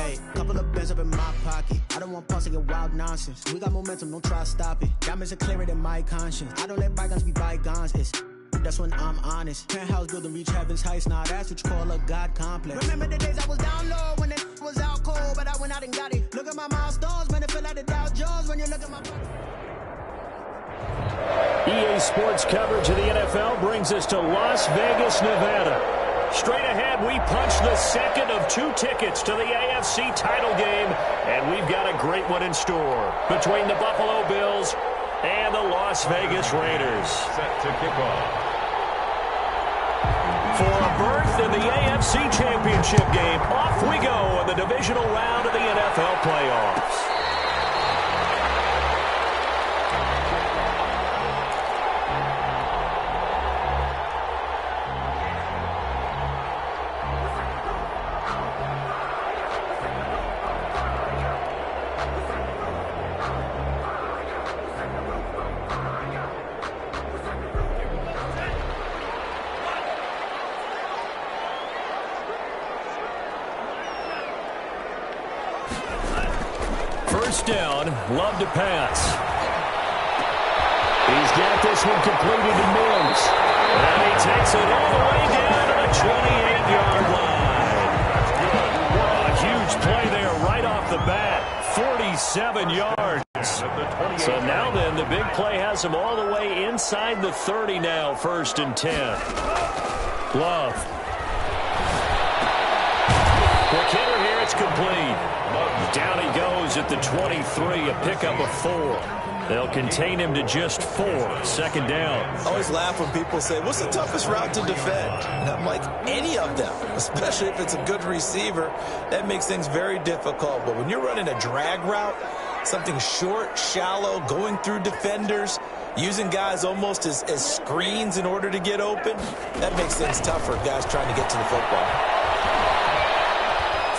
Hey, couple of bands up in my pocket. I don't want pause to get wild nonsense. We got momentum, don't try to stop it. Diamonds are clearer than my conscience. I don't let bygones be bygones. That's when I'm honest. Penthouse building reach heaven's heights. Now that's what you call a God complex. Remember the days I was down low when it was out cold, but I went out and got it. Look at my milestones, man, it feel like the Dow Jones when you look at my... EA Sports coverage of the NFL brings us to Las Vegas, Nevada. Straight ahead, we punch the second of 2 tickets to the AFC title game, and we've got a great one in store between the Buffalo Bills and the Las Vegas Raiders. Set to kick off. For a berth in the AFC Championship game, off we go in the divisional round of the NFL playoffs. First down, Love to pass. He's got this one completed to Mills. And he takes it all the way down to the 28-yard line. A huge play there right off the bat. 47 yards. So now then, the big play has him all the way inside the 30 now, 1st and 10. Love. Quick hitter here, it's complete. Down he goes at the 23, a pickup of 4. They'll contain him to just 4. 2nd down. I always laugh when people say, what's the toughest route to defend? And I'm like, any of them, especially if it's a good receiver. That makes things very difficult. But when you're running a drag route, something short, shallow, going through defenders, using guys almost as screens in order to get open, that makes things tougher, guys trying to get to the football.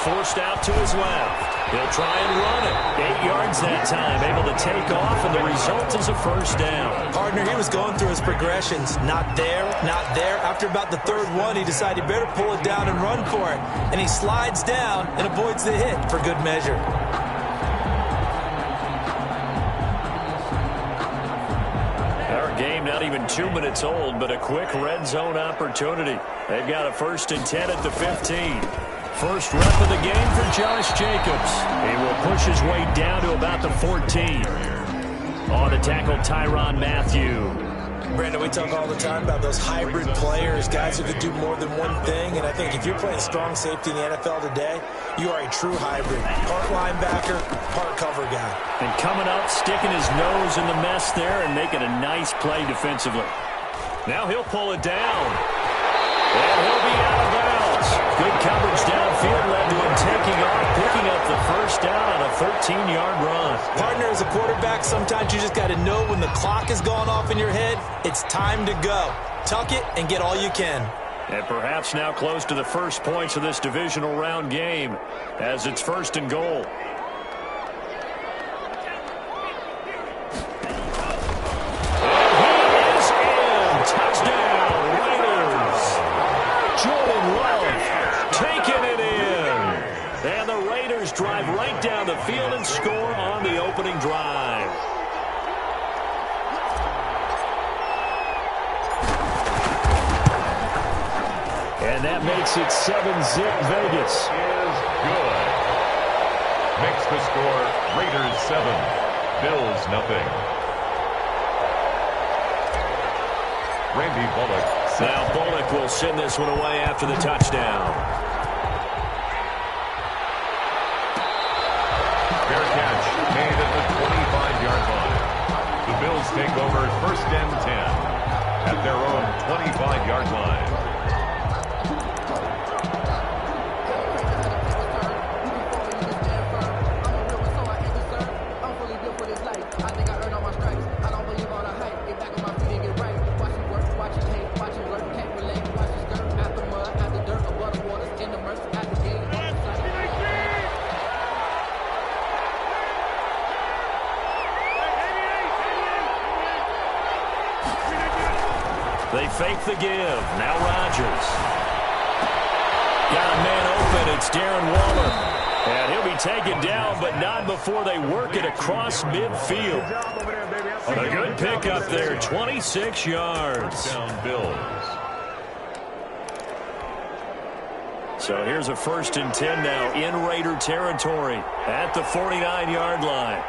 Forced out to his left. He'll try and run it. 8 yards that time, able to take off, and the result is a 1st down. Partner, he was going through his progressions. Not there, not there. After about the 3rd one, he decided he better pull it down and run for it. And he slides down and avoids the hit for good measure. Our game not even 2 minutes old, but a quick red zone opportunity. They've got a 1st and 10 at the 15. First rep of the game for Josh Jacobs. He will push his way down to about the 14. On to tackle Tyrann Mathieu. Brandon, we talk all the time about those hybrid players, guys who could do more than one thing. And I think if you're playing strong safety in the NFL today, you are a true hybrid. Part linebacker, part cover guy. And coming up, sticking his nose in the mess there and making a nice play defensively. Now he'll pull it down. And he'll be out of bounds. Good coverage downfield led to him taking off, picking up the 1st down on a 13-yard run. Partner, as a quarterback, sometimes you just got to know when the clock has gone off in your head, it's time to go. Tuck it and get all you can. And perhaps now close to the first points of this divisional round game as it's 1st and goal. Drive right down the field and score on the opening drive. And that makes it 7-zip Vegas. Is good. Makes the score Raiders 7, Bills nothing. Randy Bullock. Now Bullock will send this one away after the touchdown. Fair catch made at the 25-yard line. The Bills take over 1st and 10 at their own 25-yard line. They fake the give. Now Rodgers. Got a man open. It's Darren Waller. And he'll be taken down, but not before they work it across midfield. A good pickup there, 26 yards. Down Bills. So here's a 1st and 10 now in Raider territory at the 49-yard line.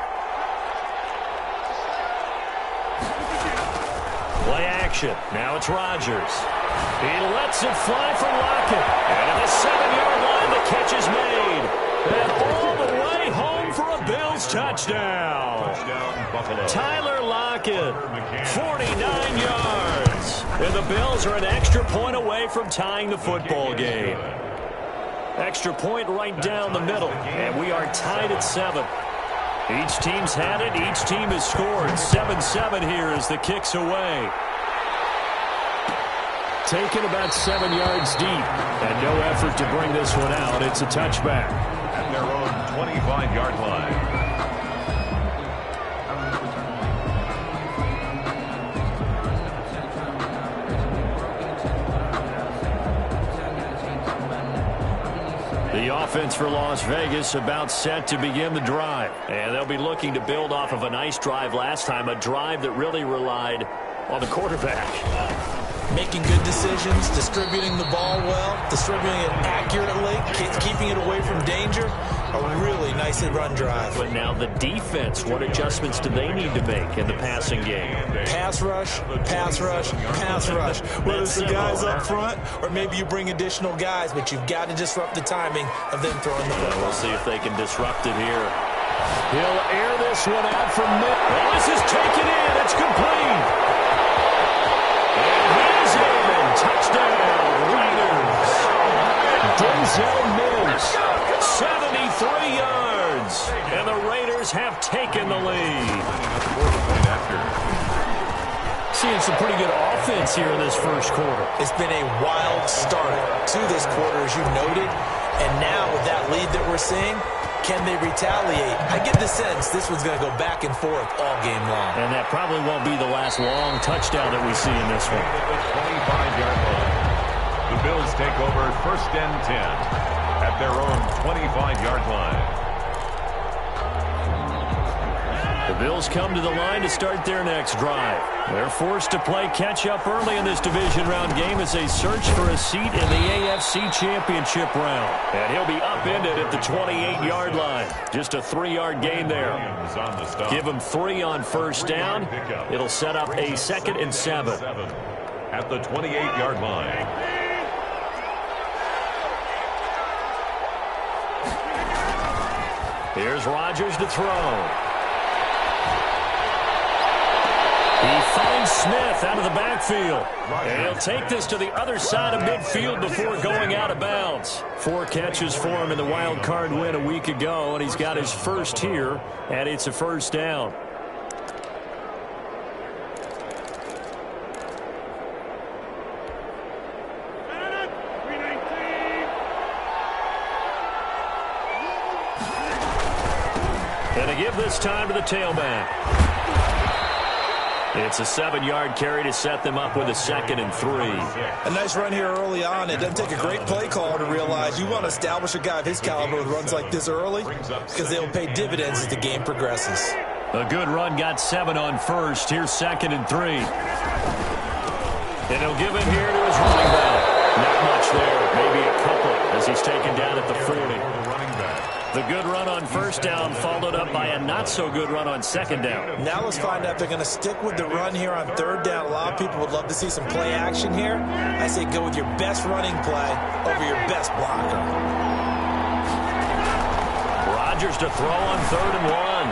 Play action. Now it's Rodgers. He lets it fly for Lockett. And at the 7-yard line, the catch is made. And all the way home for a Bills touchdown. Touchdown, Buffalo. Tyler Lockett, 49 yards. And the Bills are an extra point away from tying the football game. Extra point right down the middle. And we are tied at 7. Each team's had it. Each team has scored. 7-7 here as the kick's away. Taken about 7 yards deep. And no effort to bring this one out. It's a touchback. At their own 25-yard line. The offense for Las Vegas about set to begin the drive. And they'll be looking to build off of a nice drive last time, a drive that really relied on the quarterback. Making good decisions, distributing the ball well, distributing it accurately, keeping it away from danger. A really nice run drive. But now the defense, what adjustments do they need to make in the passing game? Pass rush, pass rush, pass rush. Whether it's the guys up front or maybe you bring additional guys, but you've got to disrupt the timing of them throwing the football. We'll see if they can disrupt it here. He'll air this one out from mid. Well, this is taken in. It's complete. And he's in. Touchdown, Raiders. Denzel Mims, 73 yards. And the Raiders have taken the lead. Seeing some pretty good offense here in this first quarter. It's been a wild start to this quarter, as you noted. And now with that lead that we're seeing, can they retaliate? I get the sense this one's going to go back and forth all game long. And that probably won't be the last long touchdown that we see in this one. 25-yard line. The Bills take over 1st and 10 at their own 25-yard line. The Bills come to the line to start their next drive. They're forced to play catch-up early in this division round game as they search for a seat in the AFC Championship round. And he'll be upended at the 28-yard line. Just a 3-yard gain there. Give him 3 on 1st down. It'll set up a 2nd and 7. At the 28-yard line. Here's Rodgers to throw. He finds Smith out of the backfield. And he'll take this to the other side of midfield before going out of bounds. 4 catches for him in the wild card win a week ago, and he's got his first here, and it's a 1st down. And they give this time to the tailback. It's a 7-yard carry to set them up with a 2nd and 3. A nice run here early on. It doesn't take a great play caller to realize you want to establish a guy of his caliber with runs like this early because they'll pay dividends as the game progresses. A good run, got 7 on 1st. Here's 2nd and 3. And he'll give it here to his running back. Not much there. Maybe a couple as he's taken down at the 40. The good run on 1st down followed up by a not-so-good run on 2nd down. Now let's find out if they're going to stick with the run here on 3rd down. A lot of people would love to see some play action here. I say go with your best running play over your best blocker. Rodgers to throw on 3rd and 1.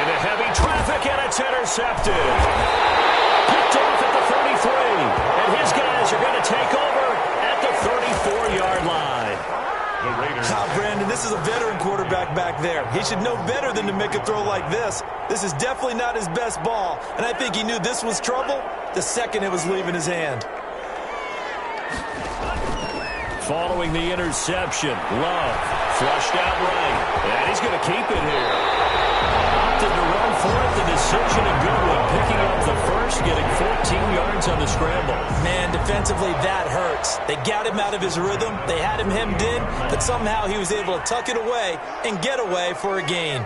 Into heavy traffic, and it's intercepted. Picked off at the 33. And his guys are going to take over at the 34-yard line. Brandon, this is a veteran quarterback back there. He should know better than to make a throw like this. This is definitely not his best ball, and I think he knew this was trouble the second it was leaving his hand. Following the interception, Love flushed out right, and he's going to keep it here. Opted to run for it. The decision a good one. Picking up the first, getting 14 yards on the scramble. Man, defensively, that hurts. They got him out of his rhythm. They had him hemmed in, but somehow he was able to tuck it away and get away for a gain.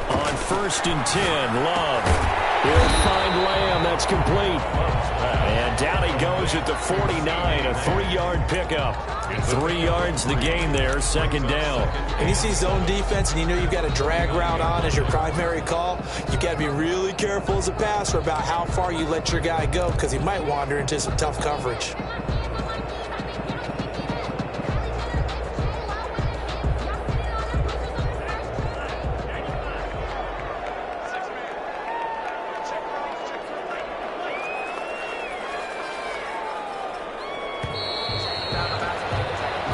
On 1st and 10, Love. He'll find Lamb. That's complete. And down he goes at the 49, a 3-yard pickup. 3 yards the gain there, 2nd down. When you see zone defense and you know you've got a drag route on as your primary call, you've got to be really careful as a passer about how far you let your guy go because he might wander into some tough coverage.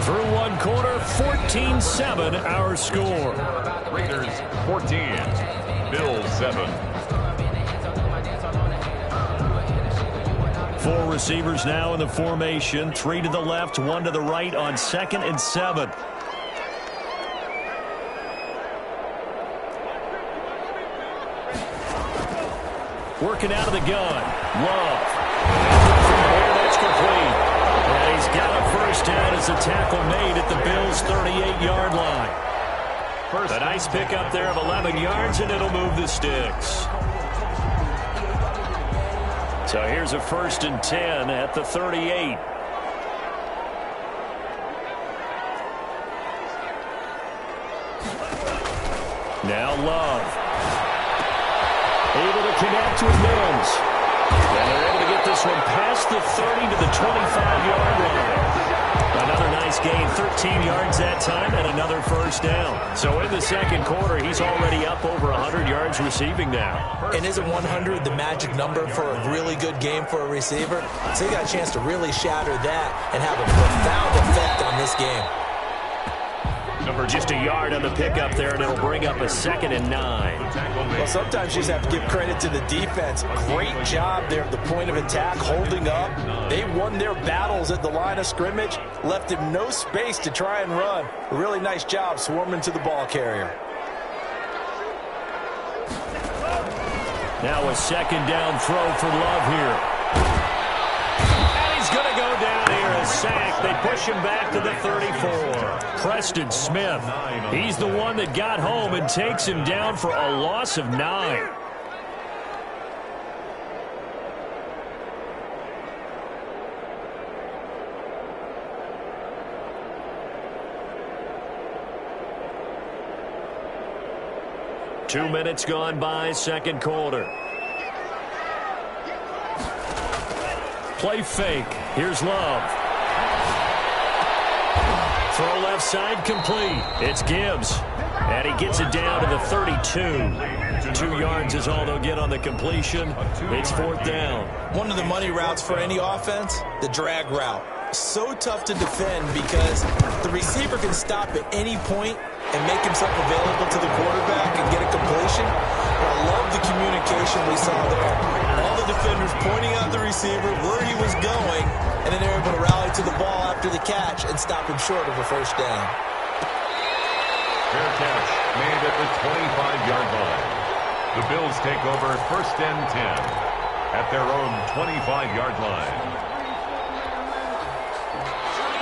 Through 1 quarter, 14-7 our score. Raiders 14, Bills 7. 4 receivers now in the formation. 3 to the left, 1 to the right on 2nd and 7. Working out of the gun. Love. From there, that's complete. And he's got a first down as a tackle made at the Bills' 38-yard line. A nice pickup there of 11 yards, and it'll move the sticks. So here's a 1st and 10 at the 38. Now Love. Able to connect with Mims. And they're able to get this one past the 30 to the 25-yard line. Another nice gain, 13 yards that time, and another first down. So in the 2nd quarter, he's already up over 100 yards receiving now. And isn't 100 the magic number for a really good game for a receiver? So he got a chance to really shatter that and have a profound effect on this game. Just a yard on the pickup there, and it'll bring up a 2nd and 9. Well, sometimes you just have to give credit to the defense. Great job there at the point of attack, holding up. They won their battles at the line of scrimmage, left him no space to try and run. A really nice job swarming to the ball carrier. Now a 2nd down throw for Love here. And he's going to go down here, a sack. They push him back to the 34. Preston Smith, he's the one that got home and takes him down for a loss of 9. Two minutes gone by, 2nd quarter. Play fake. Here's Love. Throw left side complete. It's Gibbs. And he gets it down to the 32. 2 yards is all they'll get on the completion. It's 4th down. One of the money routes for any offense, the drag route. So tough to defend because the receiver can stop at any point and make himself available to the quarterback and get a completion. But I love the communication we saw there. All the defenders pointing out the receiver, where he was going, and then they're able to rally to the ball after the catch and stop him short of a first down. Fair catch made at the 25-yard line. The Bills take over 1st and 10 at their own 25-yard line.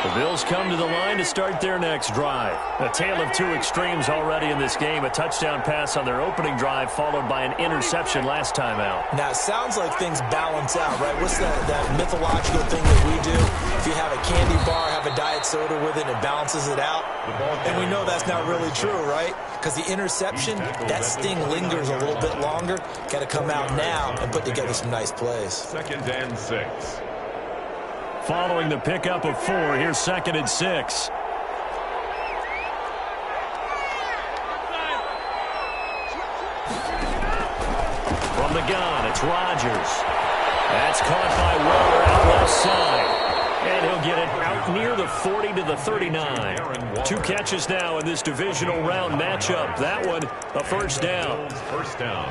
The Bills come to the line to start their next drive. A tale of 2 extremes already in this game. A touchdown pass on their opening drive followed by an interception last time out. Now, it sounds like things balance out, right? What's that mythological thing that we do? If you have a candy bar, have a diet soda with it, it balances it out. And we know that's not really true, right? Because the interception, that sting lingers a little bit longer. Got to come out now and put together some nice plays. 2nd and 6. Following the pickup of 4, here's 2nd and 6. From the gun, it's Rodgers. That's caught by Weller out left side. And he'll get it out near the 40 to the 39. 2 catches now in this divisional round matchup. That one, a first down. First down.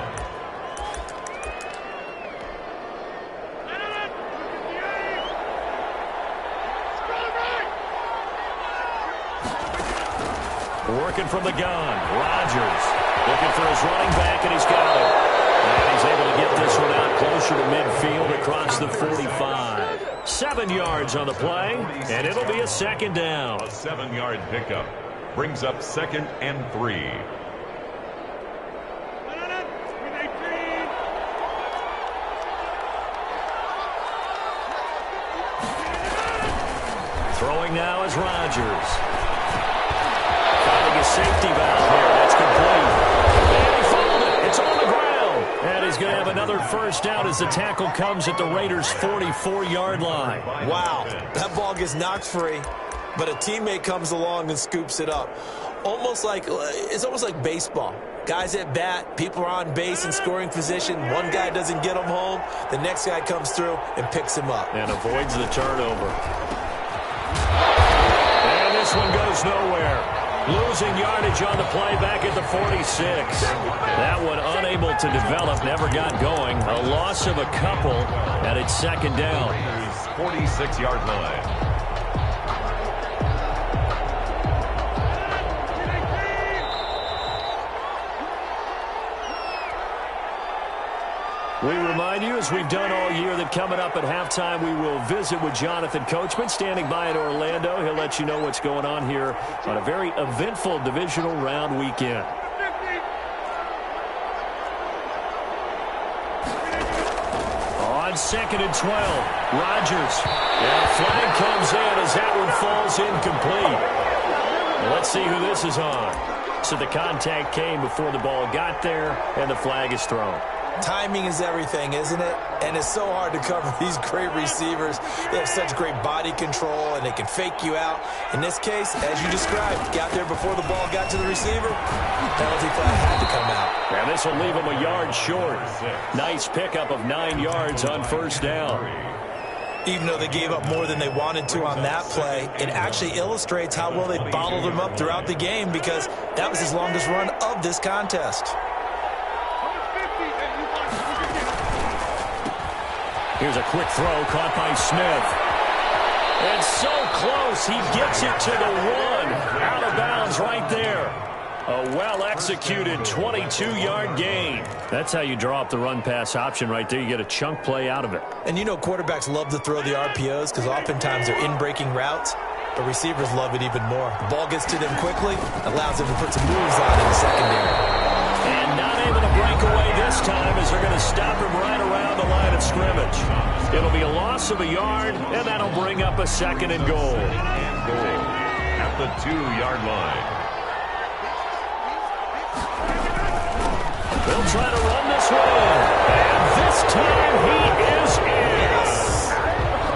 Working from the gun. Rodgers looking for his running back, and he's got it. And he's able to get this one out closer to midfield across the 45. 7 yards on the play, and it'll be a second down. A 7-yard pickup brings up 2nd and 3. Throwing now is Rodgers. Finding a safety valve here. That's complete. And he fouled it. It's on the ground. And he's going to have another first down as the tackle comes at the Raiders' 44-yard line. Wow, that ball gets knocked free, but a teammate comes along and scoops it up. It's almost like baseball. Guys at bat, people are on base in scoring position. One guy doesn't get him home. The next guy comes through and picks him up. And avoids the turnover. And this one goes nowhere. Losing yardage on the play back at the 46. That one unable to develop, never got going. A loss of a couple, and it's second down. 46-yard line. We remind you, as we've done all year, that coming up at halftime, we will visit with Jonathan Coachman, standing by in Orlando. He'll let you know what's going on here on a very eventful divisional round weekend. On 2nd and 12, Rodgers. And a flag comes in as that one falls incomplete. Let's see who this is on. So the contact came before the ball got there, and the flag is thrown. Timing is everything, isn't it? And it's so hard to cover these great receivers. They have such great body control, and they can fake you out. In this case, as you described, got there before the ball got to the receiver. Penalty flag had to come out. And this will leave him a yard short. Nice pickup of 9 yards on first down. Even though they gave up more than they wanted to on that play, it actually illustrates how well they bottled them up throughout the game, because that was his longest run of this contest. Here's a quick throw caught by Smith. And so close, he gets it to the 1. Out of bounds right there. A well-executed 22-yard gain. That's how you draw up the run-pass option right there. You get a chunk play out of it. And you know quarterbacks love to throw the RPOs because oftentimes they're in-breaking routes, but receivers love it even more. The ball gets to them quickly, allows them to put some moves on in the secondary. And not able to break away this time as they're going to stop him right around the line of scrimmage. It'll be a loss of a yard, and that'll bring up a 2nd and goal. At the 2-yard line. They'll try to run this one in. And this time he is in.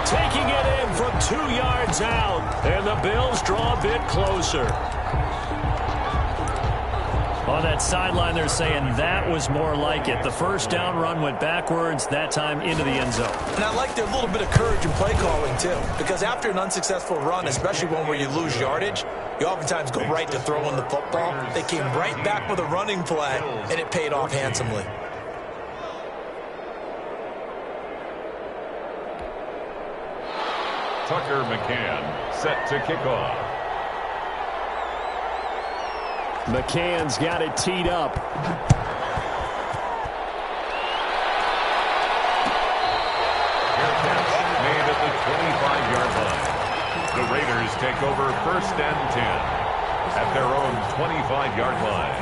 Taking it in from 2 yards out. And the Bills draw a bit closer. On that sideline, they're saying that was more like it. The first down run went backwards, that time into the end zone. And I like their little bit of courage in play calling, too. Because after an unsuccessful run, especially one where you lose yardage, you oftentimes go right to throwing the football. They came right back with a running play, and it paid off handsomely. Tucker McCann set to kick off. McCann's got it teed up. Made at the 25-yard line. The Raiders take over 1st and 10 at their own 25-yard line.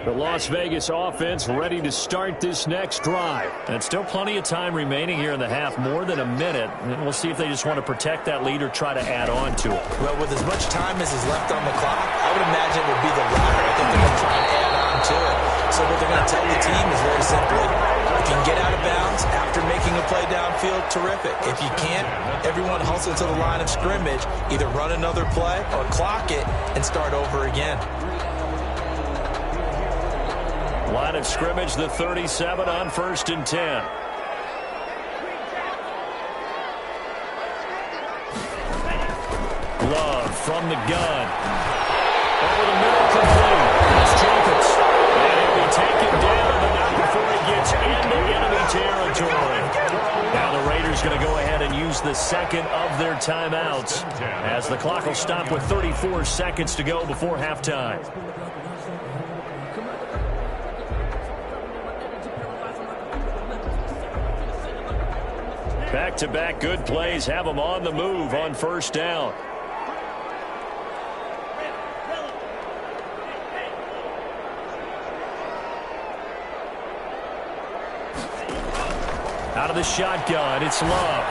The Las Vegas offense ready to start this next drive. And still plenty of time remaining here in the half, more than a minute. And we'll see if they just want to protect that lead or try to add on to it. Well, with as much time as is left on the clock, I would imagine it would be the latter. I think they're going to try and add on to it. So what they're going to tell the team is very simply, if you can get out of bounds after making a play downfield, terrific. If you can't, everyone hustle to the line of scrimmage, either run another play or clock it and start over again. Line of scrimmage, the 37 on 1st and 10. Love from the gun. Over the middle, complete. That's Jacobs. And he'll be take him down, but not before he gets into enemy territory. Now the Raiders going to go ahead and use the second of their timeouts as the clock will stop with 34 seconds to go before halftime. Back-to-back good plays have them on the move on first down. Out of the shotgun, it's Love.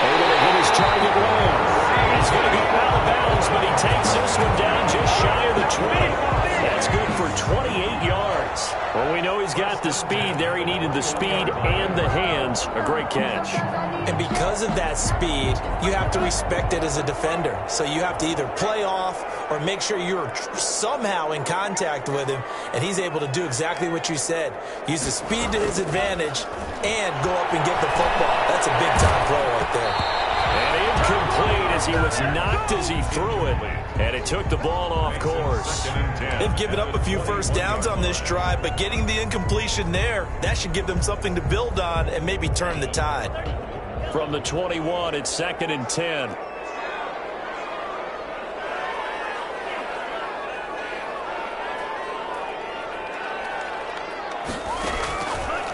Able to hit his target well. He's going to go out of bounds, but he takes this one down just shy of the 20. That's good for 28 yards. Well, we know he's got the speed there. He needed the speed and the hands. A great catch. And because of that speed, you have to respect it as a defender. So you have to either play off or make sure you're somehow in contact with him, and he's able to do exactly what you said. Use the speed to his advantage and go up and get the football. That's a big-time play right there. And incomplete as he was knocked as he threw it, and it took the ball off course. They've given up a few first downs on this drive, but getting the incompletion there, that should give them something to build on and maybe turn the tide. From the 21, it's 2nd and 10.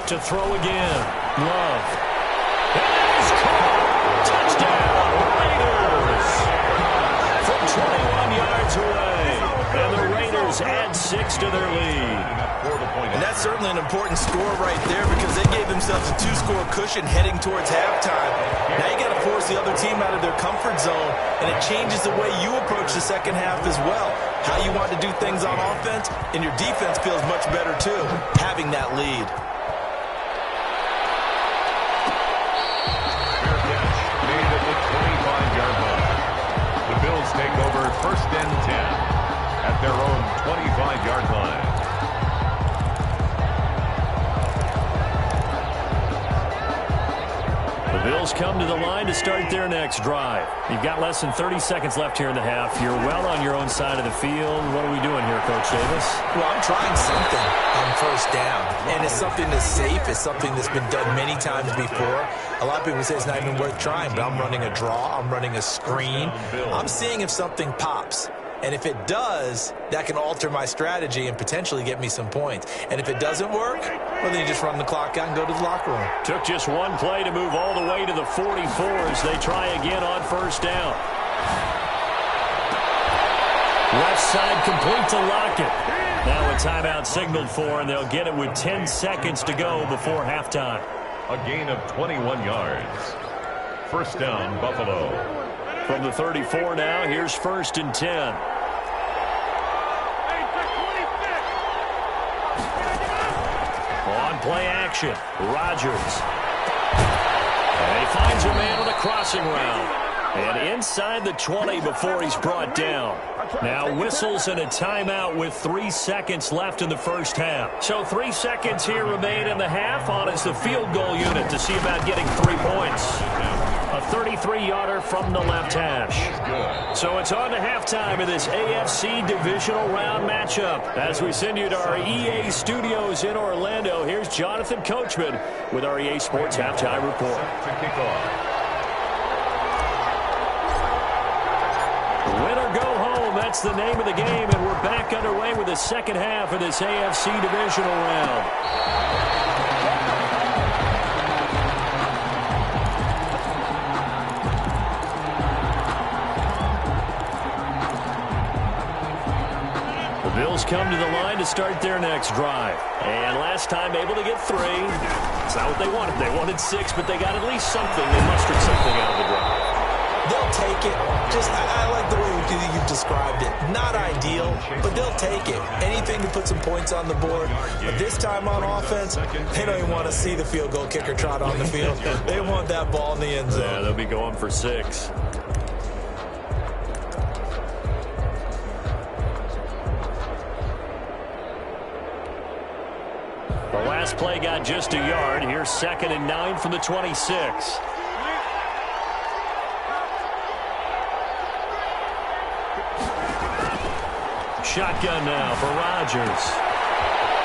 To throw again. Love. That is caught. Touchdown, Raiders. From 21 yards away. And the Raiders add 6 to their lead. And that's certainly an important score right there because they gave themselves a 2-score cushion heading towards halftime. Now you got to force the other team out of their comfort zone, and it changes the way you approach the second half as well. How you want to do things on offense, and your defense feels much better too, having that lead. The Bills take over 1st and 10 at their own 25-yard line. The Bills come to the line to start their next drive. You've got less than 30 seconds left here in the half. You're well on your own side of the field. What are we doing here, Coach Davis? Well, I'm trying something on first down, and it's something that's safe. It's something that's been done many times before. A lot of people say it's not even worth trying, but I'm running a draw. I'm running a screen. I'm seeing if something pops. And if it does, that can alter my strategy and potentially get me some points. And if it doesn't work, well, then you just run the clock out and go to the locker room. Took just one play to move all the way to the 44 as they try again on first down. Left side complete to Lockett. Now a timeout signaled for, and they'll get it with 10 seconds to go before halftime. A gain of 21 yards. First down, Buffalo. From the 34 now, here's 1st and 10. On play action, Rodgers. And he finds a man on a crossing route. And inside the 20 before he's brought down. Now whistles and a timeout with 3 seconds left in the first half. So 3 seconds here remain in the half. On is the field goal unit to see about getting 3 points. A 33-yarder from the left hash. So it's on to halftime of this AFC divisional round matchup. As we send you to our EA studios in Orlando, here's Jonathan Coachman with our EA Sports Halftime Report. To kick off. Win or go home, that's the name of the game, and we're back underway with the second half of this AFC divisional round. The Bills come to the line to start their next drive. And last time able to get 3. It's not what they wanted. They wanted 6, but they got at least something. They mustered something out of the drive. They'll take it. I like the way you've described it. Not ideal, but they'll take it. Anything to put some points on the board. But this time on offense, they don't even want to see the field goal kicker trot on the field. They want that ball in the end zone. Yeah, they'll be going for 6. The last play got just a yard. Here's 2nd and 9 from the 26. Shotgun now for Rodgers.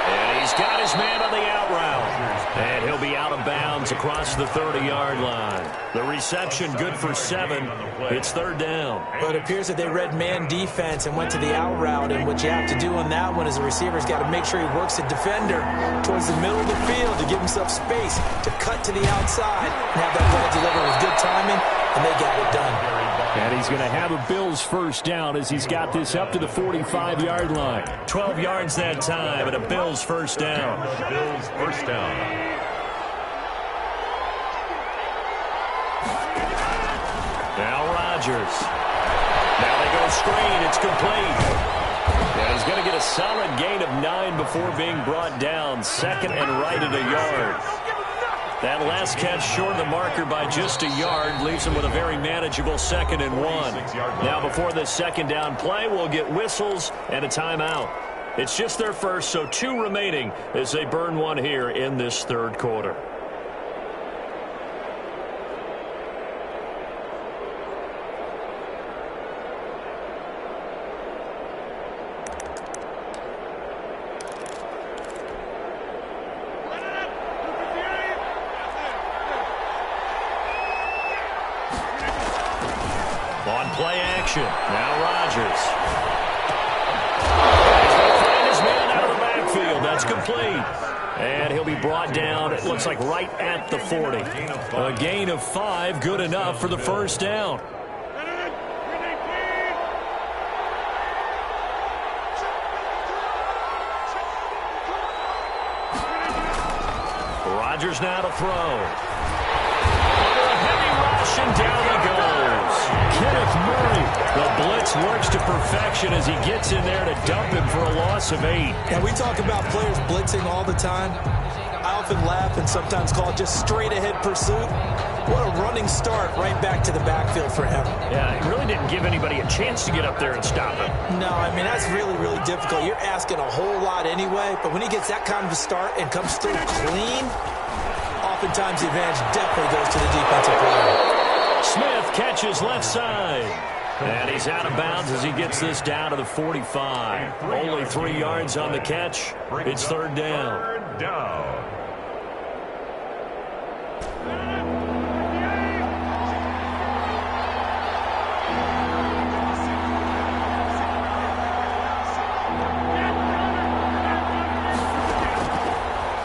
And he's got his man on the out route. And he'll be out of bounds across the 30-yard line. The reception good for 7. It's third down. But it appears that they read man defense and went to the out route. And what you have to do on that one is the receiver's got to make sure he works the defender towards the middle of the field to give himself space to cut to the outside and have that ball delivered with good timing, and they got it done. And he's going to have a Bills first down as he's got this up to the 45-yard line. 12 yards that time, and a Bills first down. Bills first down. Now Rodgers. Now they go screen. It's complete. And he's going to get a solid gain of 9 before being brought down. Second and right at a yard. That last catch short of the marker by just a yard leaves him with a very manageable 2nd and 1. Now before this second down play, we'll get whistles and a timeout. It's just their first, so 2 remaining as they burn one here in this third quarter. On play action. Now Rodgers. Find his man out of the backfield. That's complete. And he'll be brought down, it looks like right at the 40. A gain of 5, good enough for the first down. Rodgers now to throw. And down he goes. Kenneth Murray. The blitz works to perfection as he gets in there to dump him for a loss of 8. And we talk about players blitzing all the time. I often laugh and sometimes call it just straight-ahead pursuit. What a running start right back to the backfield for him. Yeah, he really didn't give anybody a chance to get up there and stop him. No, I mean, that's really, really difficult. You're asking a whole lot anyway, but when he gets that kind of a start and comes through clean, oftentimes the advantage definitely goes to the defensive player. Smith catches left side. And he's out of bounds as he gets this down to the 45. Only 3 yards on the catch. It's third down. Third down.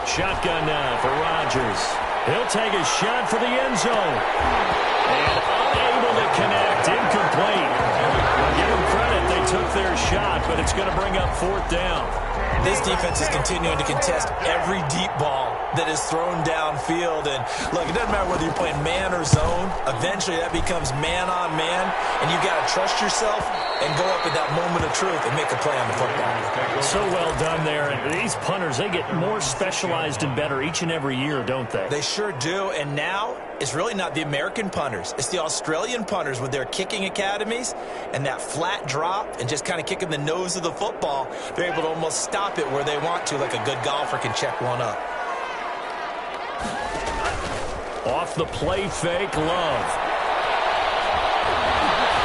Shotgun now for Rodgers. He'll take a shot for the end zone. And unable to connect. Incomplete. Well, give them credit. They took their shot, but it's going to bring up 4th down. This defense is continuing to contest every deep ball that is thrown downfield. And, look, it doesn't matter whether you're playing man or zone. Eventually, that becomes man-on-man, and you've got to trust yourself and go up at that moment of truth and make a play on the football. So well done there. And these punters, they get more specialized and better each and every year, don't they? They sure do. And now it's really not the American punters. It's the Australian punters with their kicking academies and that flat drop and just kind of kicking the nose of the football. They're able to almost stop it where they want to, like a good golfer can check one up. Off the play fake, Love.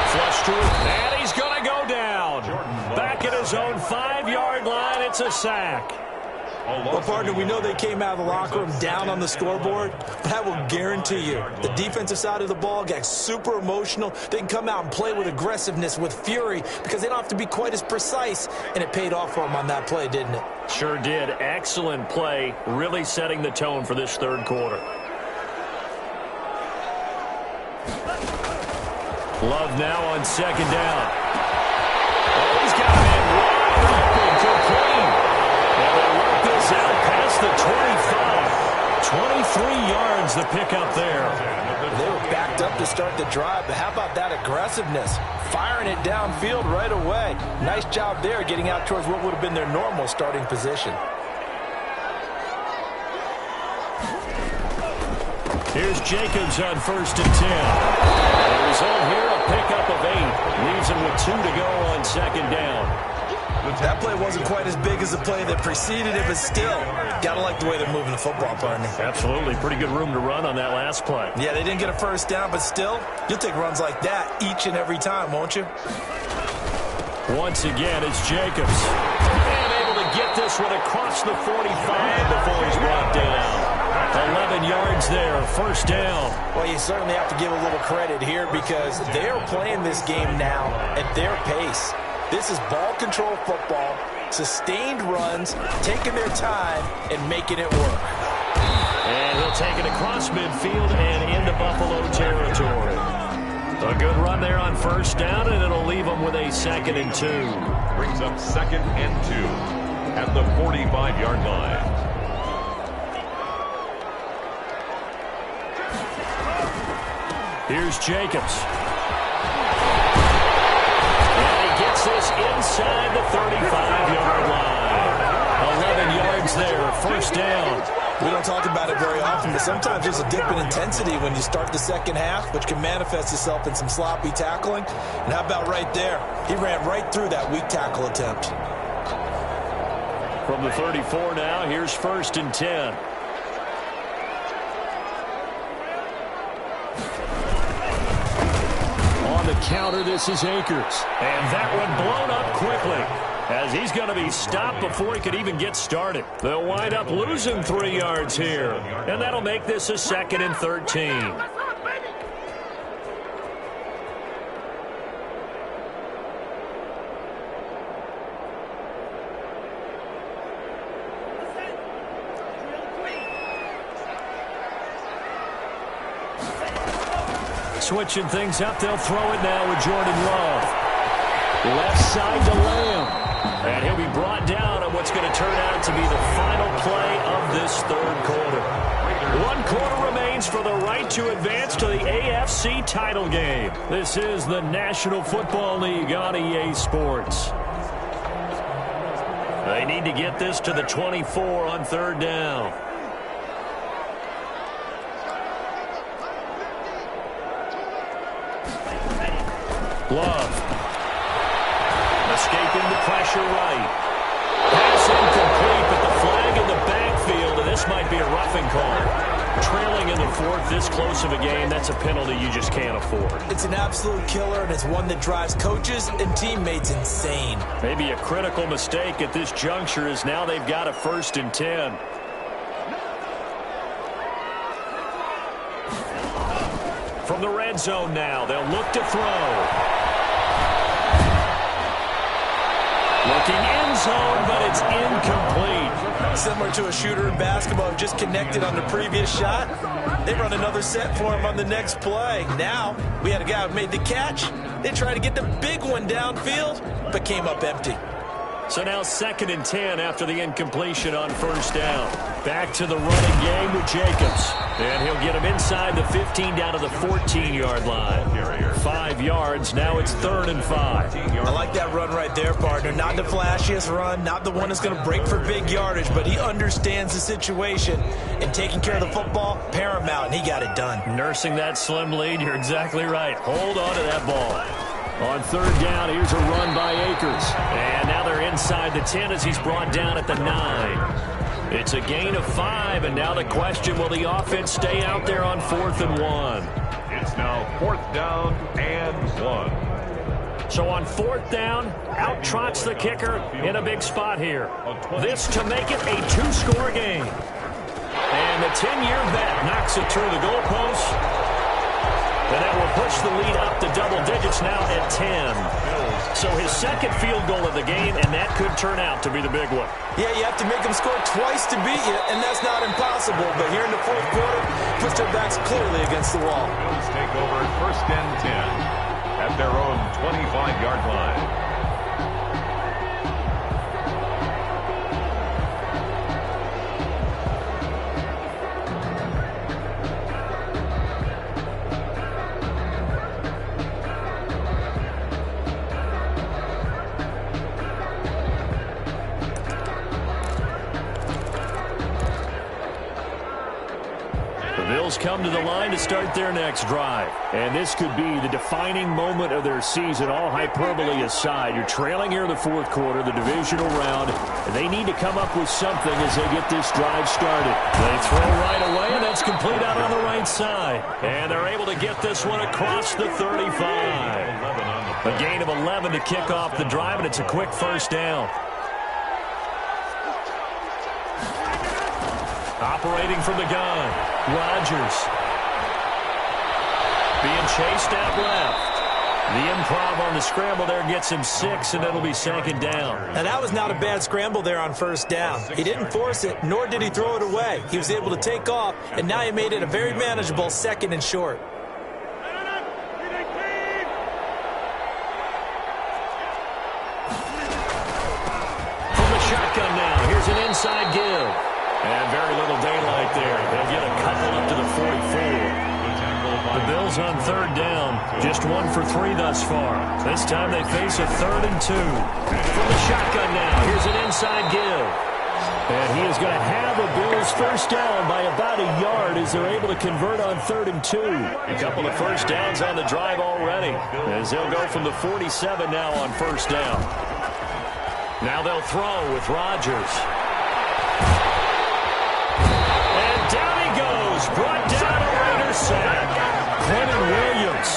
Flush to it, and he's going to go down. Back at his own 5-yard line, it's a sack. Well, partner, we know they came out of the locker room down on the scoreboard, but I will guarantee you the defensive side of the ball got super emotional. They can come out and play with aggressiveness, with fury, because they don't have to be quite as precise, and it paid off for them on that play, didn't it? Sure did. Excellent play, really setting the tone for this third quarter. Love now on second down. Oh, he's got a man wide open, complete. And they work this out past the 25. 23 yards the pickup there. They were backed up to start the drive, but how about that aggressiveness? Firing it downfield right away. Nice job there getting out towards what would have been their normal starting position. Here's Jacobs on 1st and 10. The result here, a pickup of 8. Leaves him with 2 to go on second down. That play wasn't quite as big as the play that preceded it, but still, gotta like the way they're moving the football, partner. Absolutely. Pretty good room to run on that last play. Yeah, they didn't get a first down, but still, you'll take runs like that each and every time, won't you? Once again, it's Jacobs. And able to get this one across the 45 before he's brought down. 11 yards there, first down. Well, you certainly have to give a little credit here because they're playing this game now at their pace. This is ball control football, sustained runs, taking their time and making it work. And he'll take it across midfield and into Buffalo territory. A good run there on first down, and it'll leave them with a 2nd and 2. Brings up 2nd and 2 at the 45-yard line. Here's Jacobs. And he gets this inside the 35-yard line. 11 yards there, first down. We don't talk about it very often, but sometimes there's a dip in intensity when you start the second half, which can manifest itself in some sloppy tackling. And how about right there? He ran right through that weak tackle attempt. From the 34 now, here's 1st and 10. On the counter, this is Akers. And that one blown up quickly, as he's going to be stopped before he could even get started. They'll wind up losing 3 yards here, and that'll make this a 2nd and 13. Switching things up, they'll throw it now with Jordan Love. Left side to Lamb. And he'll be brought down on what's going to turn out to be the final play of this 3rd quarter. 1 quarter remains for the right to advance to the AFC title game. This is the National Football League on EA Sports. They need to get this to the 24 on 3rd down. Love. Escaping the pressure right. Pass incomplete, but the flag in the backfield, and this might be a roughing call. Trailing in the 4th, this close of a game, that's a penalty you just can't afford. It's an absolute killer, and it's one that drives coaches and teammates insane. Maybe a critical mistake at this juncture is now they've got a 1st and 10. From the red zone now, they'll look to throw. Looking end zone, but it's incomplete. Similar to a shooter in basketball who just connected on the previous shot. They run another set for him on the next play. Now, we had a guy who made the catch. They tried to get the big one downfield, but came up empty. So now 2nd and 10 after the incompletion on first down. Back to the running game with Jacobs. And he'll get him inside the 15 down to the 14-yard line. 5 yards. Now it's 3rd and 5. I like that run right there, partner. Not the flashiest run, not the one that's going to break for big yardage, but he understands the situation, and taking care of the football, paramount, and he got it done. Nursing that slim lead, you're exactly right. Hold on to that ball. On 3rd down, here's a run by Akers. And now they're inside the 10 as he's brought down at the 9. It's a gain of 5, and now the question, will the offense stay out there on 4th and 1? It's now 4th down and 1. So on 4th down, out trots the kicker in a big spot here. This to make it a 2-score game. And the 10-year vet knocks it through the goalpost. And that will push the lead up to double digits now at 10. So his 2nd field goal of the game, and that could turn out to be the big one. Yeah, you have to make them score twice to beat you, and that's not impossible. But here in the 4th quarter, puts their backs clearly against the wall. Bills take over at 1st and 10 at their own 25-yard line. Bills come to the line to start their next drive. And this could be the defining moment of their season, all hyperbole aside. You're trailing here in the 4th quarter, the divisional round. They need to come up with something as they get this drive started. They throw right away, and that's complete out on the right side. And they're able to get this one across the 35. 11 on the A gain of 11 to kick off the drive, and it's a quick first down. Operating from the gun, Rodgers. Being chased out left. The improv on the scramble there gets him 6, and it'll be second down. Now, that was not a bad scramble there on first down. He didn't force it, nor did he throw it away. He was able to take off, and now he made it a very manageable second and short. From the shotgun now, here's an inside give. And very little daylight there. They'll get a couple up to the 44. The Bills on third down, just 1 for 3 thus far. This time they face a 3rd and 2. From the shotgun now, here's an inside give. And he is going to have a Bills first down by about a yard as they're able to convert on 3rd and 2. A couple of first downs on the drive already as they'll go from the 47 now on first down. Now they'll throw with Rodgers. And down he goes, brought down a Raider sack. Quentin Williams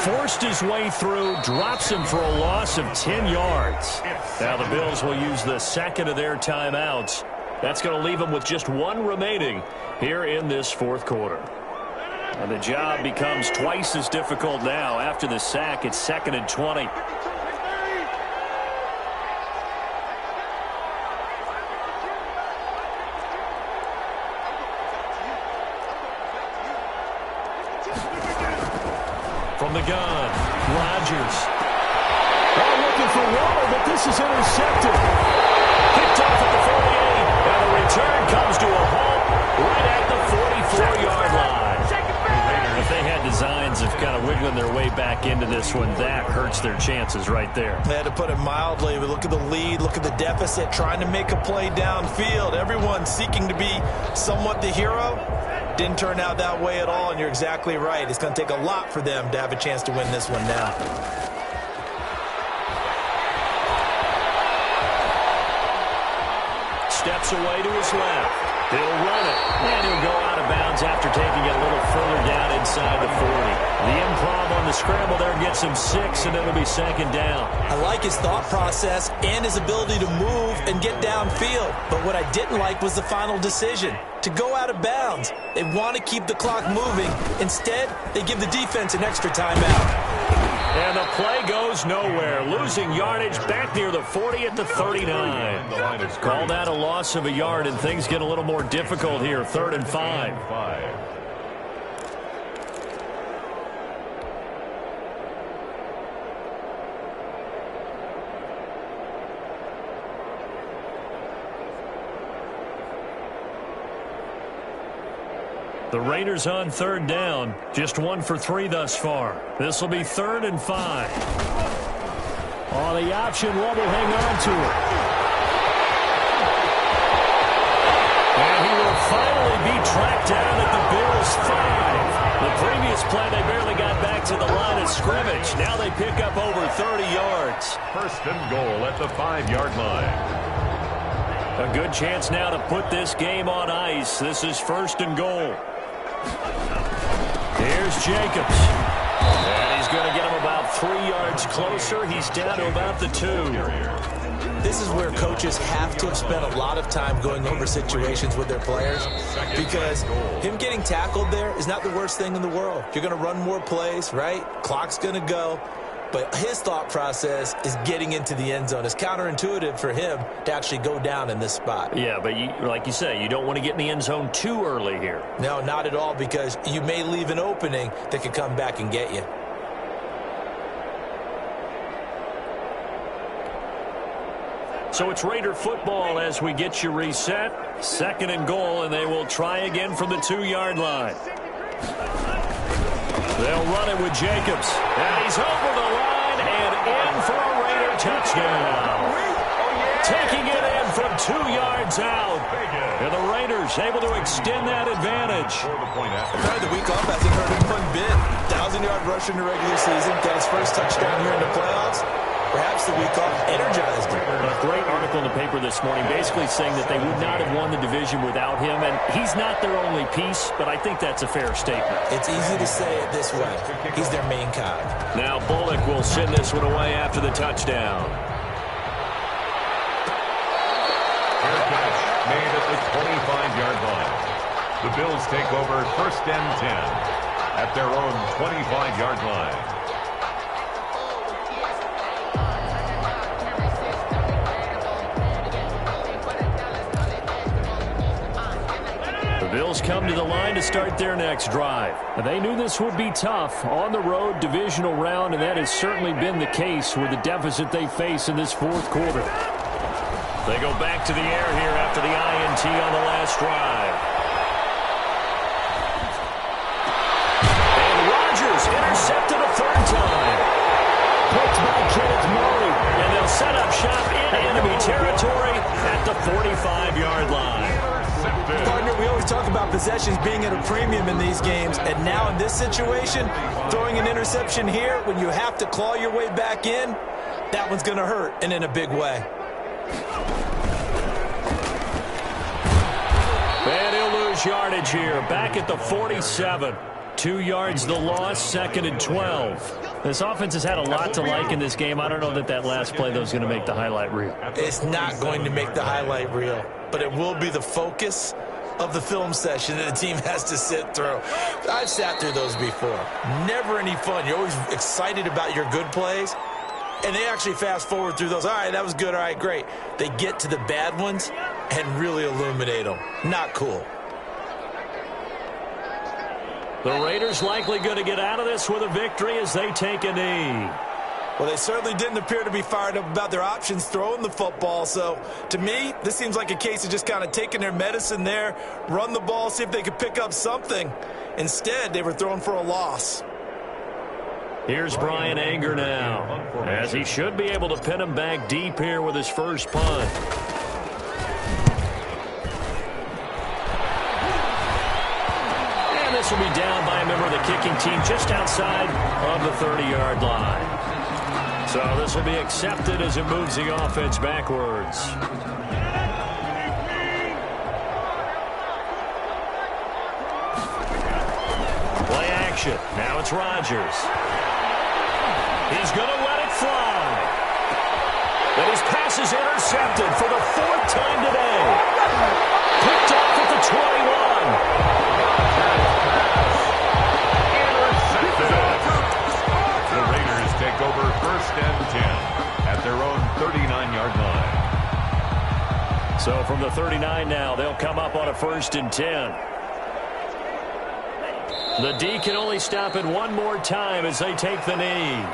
forced his way through, drops him for a loss of 10 yards. Now the Bills will use the second of their timeouts. That's going to leave them with just 1 remaining here in this fourth quarter. And the job becomes twice as difficult now. After the sack, it's 2nd and 20. From the gun, Rodgers. Oh, looking for Waller, but this is intercepted. Picked off at the 48, and the return comes to a halt right at the 44-yard line. If they had designs of kind of wiggling their way back into this one, that hurts their chances right there. They had to put it mildly, but look at the lead, look at the deficit, trying to make a play downfield. Everyone seeking to be somewhat the hero. Didn't turn out that way at all, and you're exactly right. It's going to take a lot for them to have a chance to win this one now. Steps away to his left. He'll run it, and he'll go out of bounds after taking it a little further down inside the 40. The improv on the scramble there gets him 6, and it'll be second down. I like his thought process and his ability to move and get downfield. But what I didn't like was the final decision, to go out of bounds. They want to keep the clock moving. Instead, they give the defense an extra timeout. And the play goes nowhere. Losing yardage back near the 40 at the 39. Call that a loss of a yard, and things get a little more difficult here. 3rd and 5. The Raiders on third down, just 1 for 3 thus far. This will be 3rd and 5. Oh, the option, Love will hang on to it. And he will finally be tracked down at the Bills' 5. The previous play, they barely got back to the line of scrimmage. Now they pick up over 30 yards. 1st and goal at the 5-yard line. A good chance now to put this game on ice. This is 1st and goal. Here's Jacobs. And he's going to get him about 3 yards closer. He's down to about the 2. This is where coaches have to have spent a lot of time going over situations with their players, because him getting tackled there is not the worst thing in the world. You're going to run more plays, right? Clock's going to go. But his thought process is getting into the end zone. It's counterintuitive for him to actually go down in this spot. Yeah, but like you say, you don't want to get in the end zone too early here. No, not at all, because you may leave an opening that could come back and get you. So it's Raider football as we get you reset. 2nd and goal, and they will try again from the 2-yard line. They'll run it with Jacobs. And he's over the line and in for a Raider touchdown. Taking it in from 2 yards out. And the Raiders able to extend that advantage. Probably the week off hasn't hurt him one bit. 1,000-yard rush in the regular season. Got his first touchdown here in the playoffs. Perhaps the week off energized him. A great article in the paper paper this morning, basically saying that they would not have won the division without him, and he's not their only piece, but I think that's a fair statement. It's easy to say it this way. He's their main cog. Now Bullock will send this one away after the touchdown. Fair catch made at the 25-yard line. The Bills take over 1st and 10 at their own 25-yard line. The Bills come to the line to start their next drive. They knew this would be tough on the road divisional round, and that has certainly been the case with the deficit they face in this fourth quarter. They go back to the air here after the INT on the last drive. And Rodgers intercepted a third time. Picked by Kenneth Murray. And they'll set up shop in enemy territory at the 45-yard line. Partner, we always talk about possessions being at a premium in these games, and now in this situation, throwing an interception here when you have to claw your way back in, that one's going to hurt, and in a big way. And he'll lose yardage here, back at the 47. 2 yards the loss, 2nd and 12. This offense has had a lot to like in this game. I don't know that last play, though, is going to make the highlight reel. It's not going to make the highlight reel, but it will be the focus of the film session that the team has to sit through. I've sat through those before. Never any fun. You're always excited about your good plays, and they actually fast forward through those. All right, that was good. All right, great. They get to the bad ones and really illuminate them. Not cool. The Raiders likely going to get out of this with a victory as they take a knee. Well, they certainly didn't appear to be fired up about their options throwing the football. So, to me, this seems like a case of just kind of taking their medicine there, run the ball, see if they could pick up something. Instead, they were throwing for a loss. Here's Brian Anger now, as he should be able to pin him back deep here with his first punt. And this will be down by a member of the kicking team just outside of the 30-yard line. So this will be accepted as it moves the offense backwards. Play action. Now it's Rodgers. He's going to let it fly. And his pass is intercepted for the 4th time today. Picked off at the 21. The Raiders take over 1st and 10 at their own 39-yard line. So from the 39 now, they'll come up on a 1st and 10. The D can only stop it one more time as they take the knee.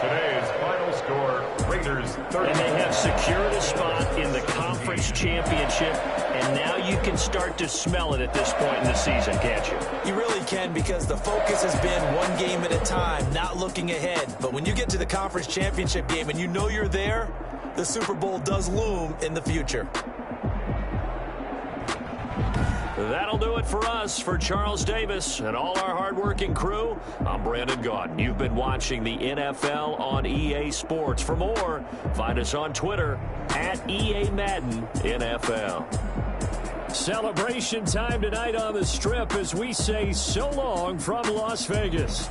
Today's final score, Raiders 30. And they have secured a spot in the conference championship, and now you can start to smell it at this point in the season, can't you? You really can, because the focus has been one game at a time, not looking ahead. But when you get to the conference championship game and you know you're there, the Super Bowl does loom in the future. That'll do it for us. For Charles Davis and all our hardworking crew, I'm Brandon Gaudin. You've been watching the NFL on EA Sports. For more, find us on Twitter at EA Madden NFL. Celebration time tonight on the Strip as we say so long from Las Vegas.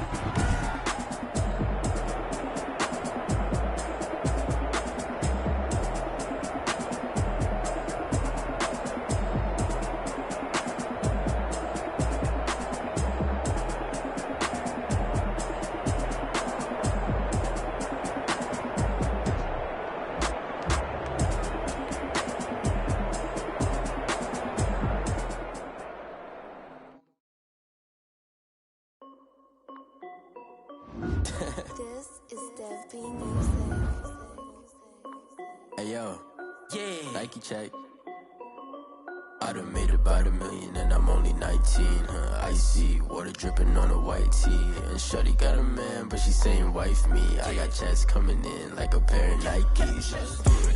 This is Dev B Music. Hey yo, yeah, Nike check. I done made about $1 million and I'm only 19. Icy water dripping on a white tee. And shorty got a man, but she saying wife me. I got checks coming in like a pair of Nikes.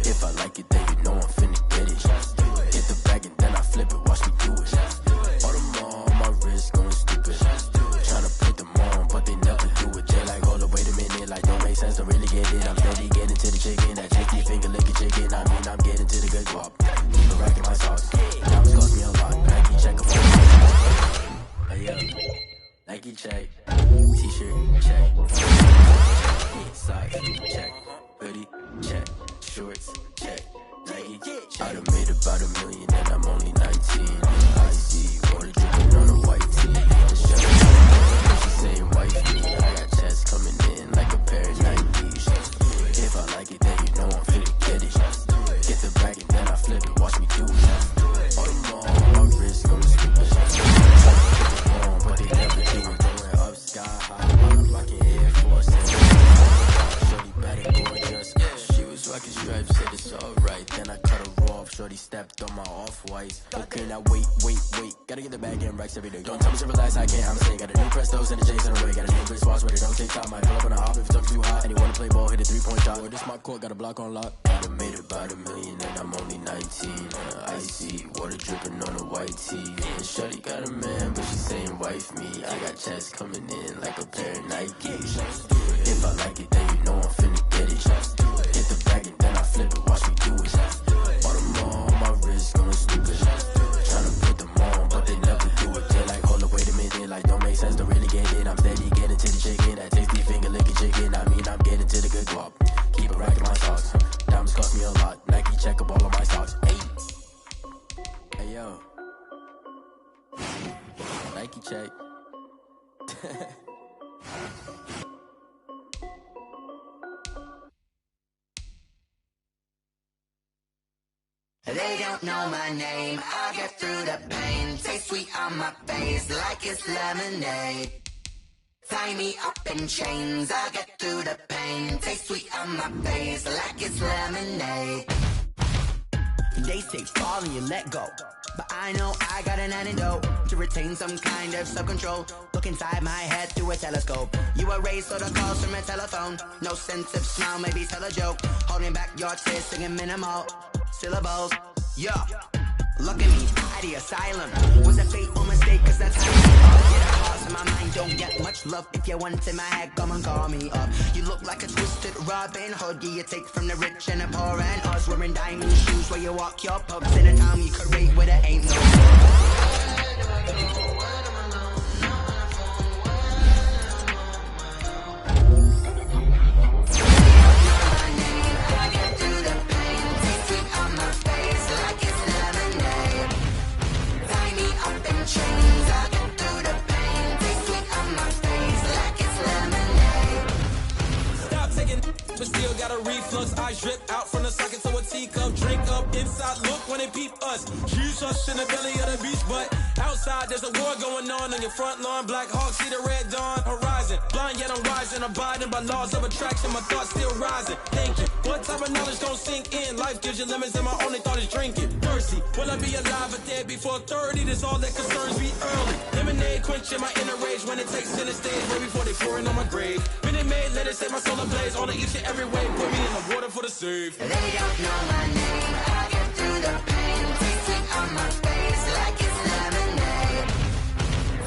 If I like it, then you know I'm finna get it. Hit the bag and then I flip it, watch me do it. Audemars, my check. T-shirt, check. Socks, check. Hoodie, check. Shorts, check. Nike, I done made about $1 million and I'm only 19. I see water dripping on a white tee. She saying wife me. I got checks coming in like a pair of Nikes. If I like it, then you know I'm finna get it. Get the bag and then I flip it. Watch me do it. On my wrist, gonna scoop it. But they never do it. Going up sky high. I'm rocking Air Force. Shorty bad and gorgeous. She was rocking stripes, said it's alright. Then I cut her off. Shorty stepped on my off-whites. Okay, now wait. Gotta get the bag and racks every day. Don't tell me to relax, I can't, I'm sick. Got a new Prestos and the J's in a way. Got a new Chris Watch, but it don't take time. Might pull up on a hop if it's up too hot. And you wanna play ball, hit a 3-point shot. Or this my court, got a block on lock. I done made about $1 million and I'm only 19. Icy, water dripping on a white tee. And Shorty got a man, but she saying wife me. I got checks coming in like a pair of Nikes. If I like it, then you know I'm finna get it. Hit the bag and then I flip it, watch me do it. On them all, my wrist going stupid. Tryna put them on, but they never do it. They like, hold up, wait a minute, like don't make sense to really get it. I'm steady getting to the chicken, that tasty finger licking chicken. I mean, I'm getting to the good guap. Keep it racking my socks. Diamonds cost me a lot. Nike check up all of my socks. Hey yo, Nike check. They don't know my name, I get through the pain. Taste sweet on my face like it's lemonade. Tie me up in chains, I get through the pain. Taste sweet on my face like it's lemonade. They say fall and you let go, but I know I got an antidote to retain some kind of self-control. Look inside my head through a telescope. You erase all the calls from a telephone. No sense of smile, maybe tell a joke. Holding back your tears, singing minimal syllables. Yeah, look at me, at the asylum. Was a fateful mistake, cause that's how you get a pause in my mind, don't get much love. If you want in my head, come and call me up. You look like a twisted Robin Hood. Yeah, you take from the rich and the poor and us. Wearing diamond shoes where you walk your pubs in a town you could rate where there ain't no but still got a reflux. I drip out from the socket to a teacup. Drink up inside, look when they peep us. Shoes us in the belly of the beach, but outside there's a war going on your front lawn. Black Hawk, see the red dawn horizon. Blind yet I'm rising, abiding by laws of attraction. My thoughts still rising. Thinking, what type of knowledge don't sink in? Life gives you lemons and my only thought is drinking. Thirsty, will I be alive or dead before 30? That's all that concerns me early. Lemonade quenching my inner rage when it takes center stage way before they pouring on my grave. Minute Maid, let it set my soul ablaze. On each and every way, put me in the water for the save. They don't know my name, I get through the pain. Taste sweet on my face like it's lemonade.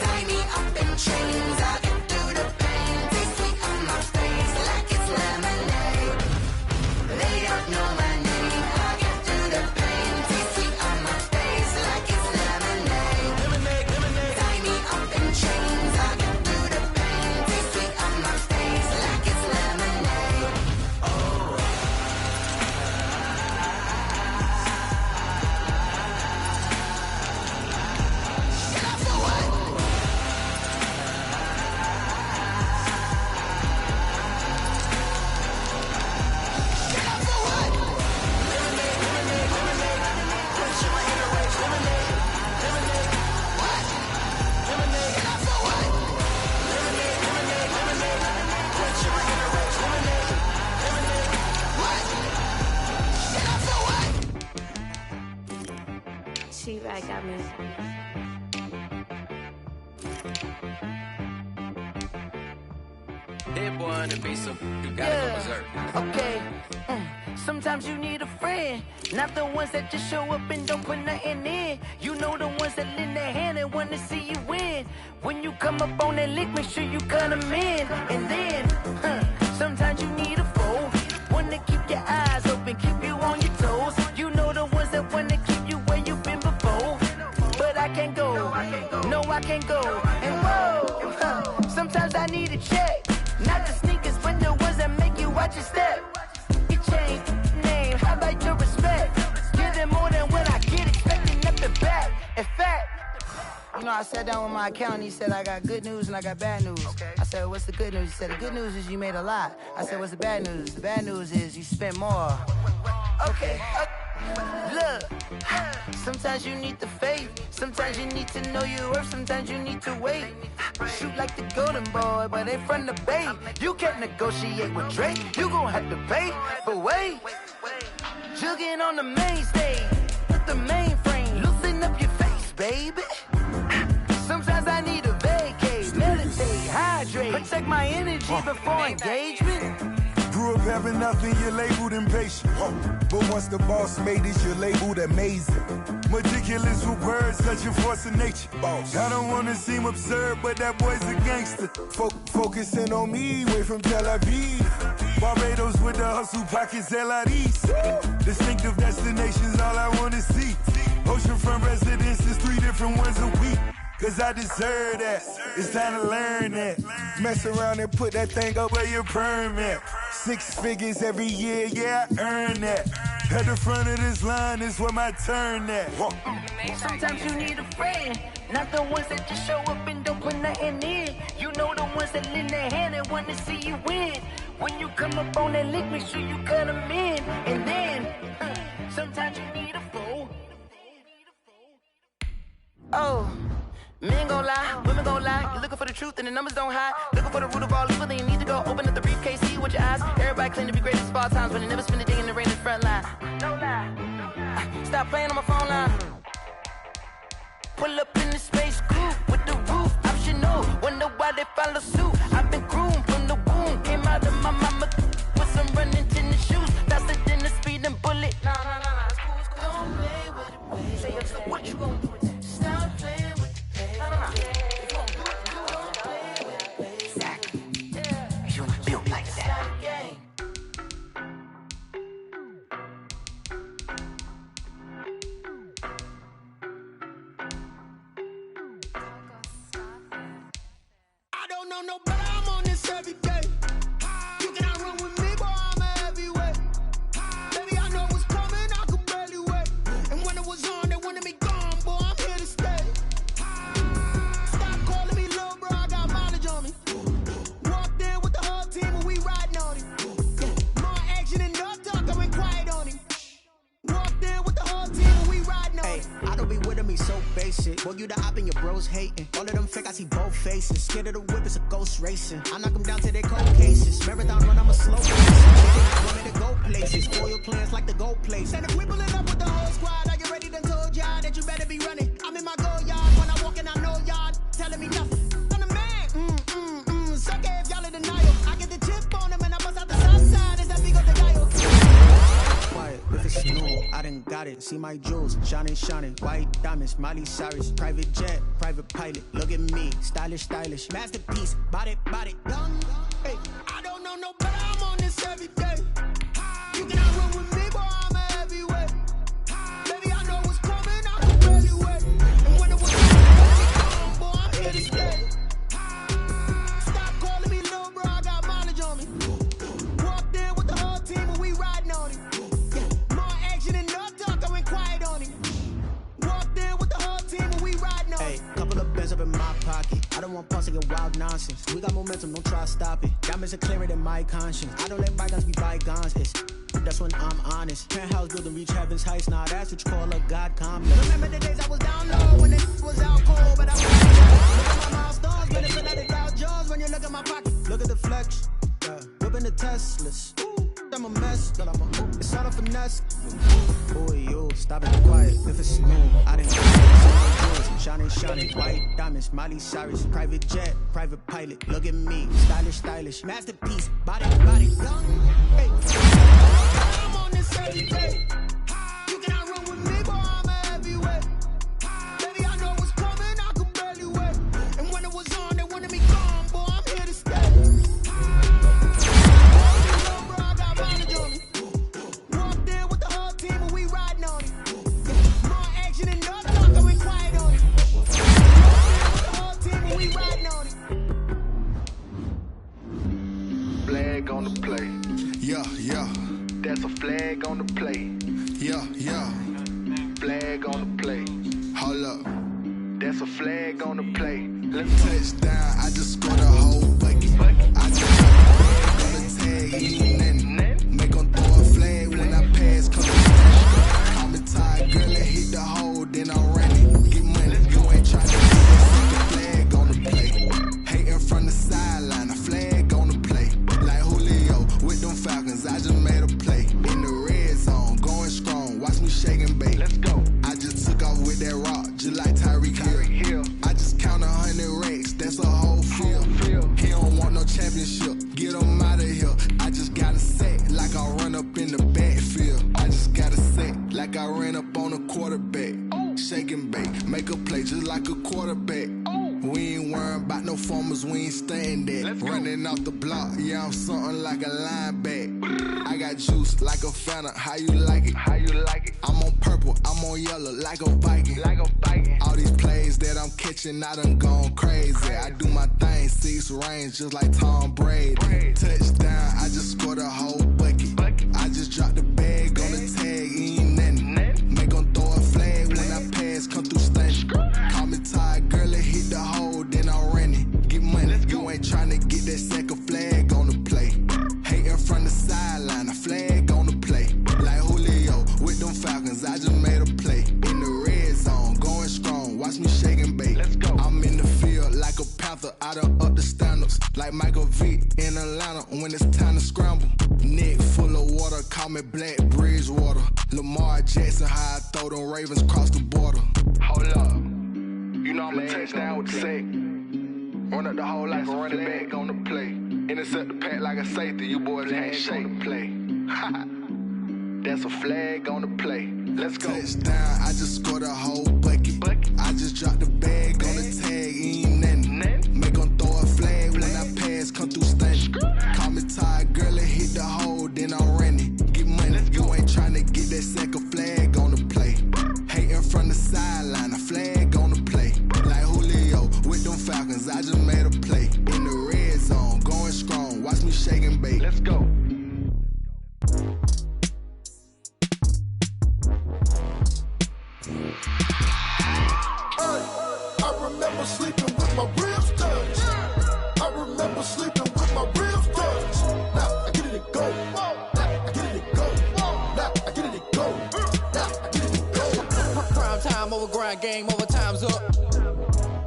Tie me up in chains, I get through the pain. Taste sweet on my face like it's lemonade. They don't know my name, I get through the pain. Taste sweet on my face like it's lemonade. Lemonade. Tie me up in chains, I get through the pain. Taste sweet on my face like it's lemonade. She right got me. Hit boy on the beat, so you gotta go berserk. Okay. Sometimes you need a friend, not the ones that just show up and don't put nothing in. You know the ones that lend their hand and wanna see you win. When you come up on that lick, make sure you cut them in. And then, sometimes you need a foe, one to keep your eyes open, keep you on your toes. You know the ones that wanna keep you where you've been before. But I can't go, no I can't go. And whoa, know, I sat down with my accountant. He said, I got good news and I got bad news. Okay. I said, what's the good news? He said, the good news is you made a lot. I said, what's the bad news? The bad news is you spent more. Okay. Look, sometimes you need the faith. Sometimes you need to know your worth. Sometimes you need to wait. Shoot like the golden boy, but ain't from the bay. You can't negotiate with Drake. You gon' have to pay. But wait, jugging on the main stage with the mainframe. Loosen up your face, baby. Sometimes I need a vacate, meditate, hydrate, protect my energy before engagement. Grew up having nothing, you're labeled impatient. But once the boss made it, you're labeled amazing. Meticulous with words, such a force of nature. I don't wanna seem absurd, but that boy's a gangster. Focusing on me, way from Tel Aviv. Barbados with the hustle pockets, LIDs. Distinctive destinations, all I wanna see. Oceanfront residences, 3 different ones a week. Cause I deserve that, it's time to learn that. Mess around and put that thing over your permit. 6 figures every year, yeah, I earn that. At the front of this line is where my turn at. Sometimes you need a friend, not the ones that just show up and don't put nothing in. You know the ones that lend their hand and want to see you win. When you come up on that lick, make sure you cut them in. And then, sometimes you need a fool. Oh. Men gon' lie, women gon' lie. You're looking for the truth and the numbers don't hide. Looking for the root of all evil, then you need to go open up the briefcase, see with your eyes. Everybody claim to be great at all times, but they never spend a day in the rain in the front line. No lie. Stop playing on my phone line. Pull up in the space coupe with the roof optional. Wonder why they follow suit. I've been groomed from the womb. Came out of my mama with some running tennis shoes. Faster than the speeding bullet. Nah. It's cool. Don't play with it, baby. So what you gon' do? Stop playing. No, but I'm on this every day. You cannot run with me, boy, I'm a heavyweight. Baby, I know what's coming, I could barely wait. And when it was on, they wanted me gone, boy, I'm here to stay. Stop calling me little bro, I got mileage on me. Walked in with the whole team and we riding on him. More action and no talk, I went quiet on him. Walked in with the whole team and we riding on him. I don't be with him, he's so basic. Boy, you the op and your bros hating. All of them fake, I see both faces. Scared of the whip, it's a ghost racing. I knock them down to their cold cases. Marathon run, I'm a slow pace. I want me to go places. Spoil plans like the go place. And if we pulling up with the whole squad, are you ready? Done told y'all that you better be running. I'm in my go yard. When I walk in, I know y'all telling me nothing. I'm the man. Suck it if y'all in denial. I get the chip on them and I bust out the south side. Is that big of the dial? Quiet, if it's new, I done got it. See my jewels, shining, white diamonds, Miley Cyrus, private jet, private pilot. Look at me, stylish, masterpiece, body, young. Hey, I don't know no better, I'm on this every day. You cannot run with me, boy, I'm a heavyweight. Baby, I know what's coming, I can barely wait. And when it was on, boy, I'm here to stay. Stop calling me little bro, I got mileage on me. Walked in with the whole team and we riding on him. More action and no talk, I went quiet on him. Walked in with the whole team and we riding on him. Hey, couple of bands up in my pocket. I don't want pulse to get wild nonsense. We got momentum, don't try to stop it. Diamonds are clearer than my conscience. I don't let bygones be bygones. That's when I'm honest. Penthouse building reach heaven's heights. Nah, that's what you call a god complex. Remember the days I was down low when it was out cold, but I was look at my milestones, but it's another Dow Jones when you look at my pocket. Look at the flex, whipping the Teslas. I'm a mess, but I'm a it's all a finesse. Boy, you stop it quiet. If it's new, I didn't shining, white diamonds, Miley Cyrus, private jet, private pilot. Look at me, stylish, masterpiece, body, young. Hey, I'm on this every day. You cannot run with me, boy, I'm a heavyweight. Baby, I know what's coming, I could barely wait. And when it was on, they wanted me gone, boy, I'm here to stay. Flag on the play. Yeah. That's a flag on the play. Yeah. Flag on the play. Hold up. That's a flag flag on the play. Touchdown, I just scored a whole bucket. I just got a flag on the tag, ain't nothing. Make them throw a flag when I pass, come I'm a tired girl and hit the hole, then I'm running. Get money, you ain't trying to get the flag on the play. Hating from the sideline, a flag on the play. Like Julio with them Falcons, I just made a play. In the red zone, going strong, watch me shake and bake. Let's go. I just took off with that rock, just like Tyreek Hill. I just count 100 racks, that's a whole field. He don't want no championship, get him out of here. I just got a set, like I run up in the backfield. I just got a set, like I ran up on a quarterback. Shake and bake, make a play just like a quarterback. We ain't worrying about no formers, we ain't staying there. Running off the block, yeah, I'm something like a linebacker. I got juice like a Fanta, how you like it? How you like it? I'm on purple, I'm on yellow, like a Viking. Like a Viking. All these plays that I'm catching, I done gone crazy. I do my thing, 6 range, just like Tom Brady. Touchdown, I just scored a whole bucket. I just dropped the bag on the tag, ain't nothing. Make them throw a flag when I pass, come through stunning. Call me tired girl and hit the hole, then I'm running. Get money, you ain't tryna get that second flag on the play. Hating from the sideline, a flag on the play. Like Julio with them Falcons, I just made a play. In the red zone, going strong, watch me shake and bake. Let's go. I'm in the field like a Panther, I done up the standards. Like Michael Vick in Atlanta when it's time to scramble. Neck full of water, call me Black Bridgewater. Lamar Jackson, how I throw them Ravens cross the border. Hold up, you know I'm a touchdown with the sack. Run up the hole like a running back on the play. Intercept the pack like a safety, you boys can't shake the play. That's a flag on the play. Let's go. Touchdown, I just scored a whole bucket. I just dropped the bag on the tag, ain't nothing. Make them throw a flag when I pass, come through stunning. Call me tired girl and hit the hole, then I'm running. Get money, you ain't tryna get that second flag on the play. Hating from the sideline, a flag on the play. Like Julio with them Falcons, I just made a play. In the red zone, going strong, watch me shake and bake. Let's go. I remember sleeping with my ribs touched. I remember sleeping with my ribs touched. Now I get it and go. Now I get it and go. Now I get it and go. Now I get it and go. Prime time over grind game, over time's up.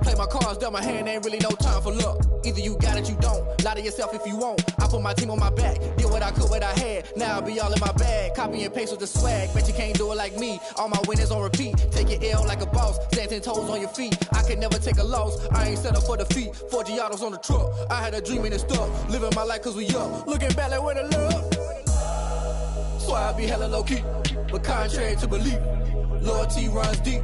Play my cards, dealt my hand, ain't really no time for luck. Either you got it, you don't. Lie to yourself if you won't. I put my team on my back, did what I could, what I had. Now I'll be all in my bag, copy and paste with the swag. Bet you can't do it like me. All my winners on repeat. Take your L like a boss, stand 10 toes on your feet. I can never take a loss. I ain't set up for defeat. 4 Giottos on the truck. I had a dream and it stuck. Living my life cause we up. Looking back like where the love. So I be hella low key, but contrary to belief, loyalty runs deep.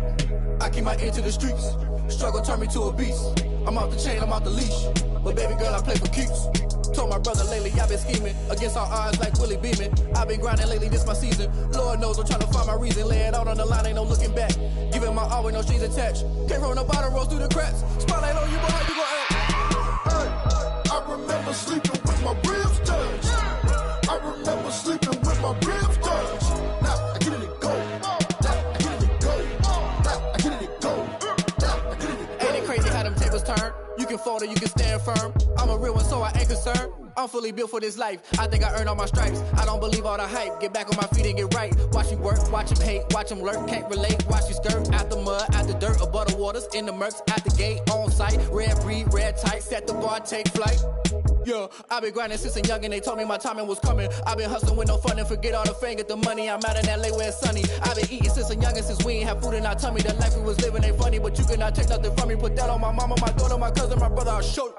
I keep my ear to the streets. Struggle turned me to a beast. I'm off the chain, I'm off the leash. But baby girl, I play for keeps. Told my brother lately, I've been scheming against all odds like Willie Beeman. I've been grinding lately, this my season. Lord knows I'm trying to find my reason. Lay it out on the line, ain't no looking back. Giving my all with no strings attached. Came from the bottom, rose through the cracks. Spotlight on you, but how you gon' act? I remember sleeping with my ribs touched. I remember sleeping with my ribs touched. Now I get it and go. Now I get it and go. Now I get it and go. Now I get it and go. Ain't it crazy how them tables turn? You can fold or you can stand firm. I'm a real one, so I ain't concerned. I'm fully built for this life. I think I earned all my stripes. I don't believe all the hype. Get back on my feet and get right. Watch him work, watch him hate, watch him lurk. Can't relate, watch you skirt. Out the mud, out the dirt, above the waters, in the murks, at the gate, on site. Red breed, red tight, set the bar, take flight. Yeah, I've been grinding since a young and they told me my timing was coming. I've been hustling with no fun and forget all the fame, get the money. I'm out in LA where it's sunny. I've been eating since a youngin', since we ain't have food in our tummy. The life we was living ain't funny, but you cannot take nothing from me. Put that on my mama, my daughter, my cousin, my brother, I'll show you.